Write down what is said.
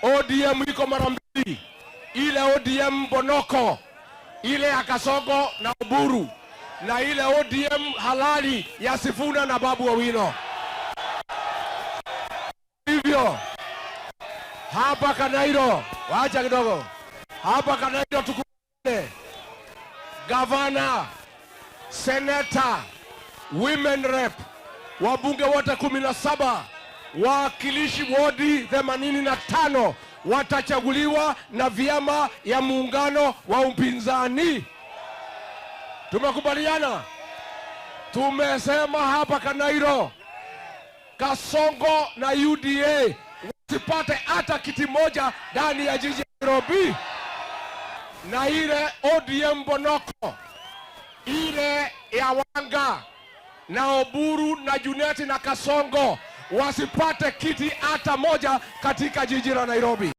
ODM iko mara mbili, ile ODM Bonoko, ile ya Kasongo na Oburu, na ile ODM halali ya Sifuna na Babu Owino. Hivyo hapa Kanairo, wacha kidogo, hapa Kanairo tukubaliane, gavana, seneta, women rep, wabunge wote 17, wawakilishi wodi 85 watachaguliwa na vyama ya muungano wa upinzani. Tumekubaliana. Tumesema hapa Kanairo, Kasongo na UDA wasipate hata kiti moja ndani ya jiji Nairobi, na ile ODM Bonoko, ile ya Wanga na Oburu na Juneti na Kasongo wasipate kiti hata moja katika jiji la Nairobi.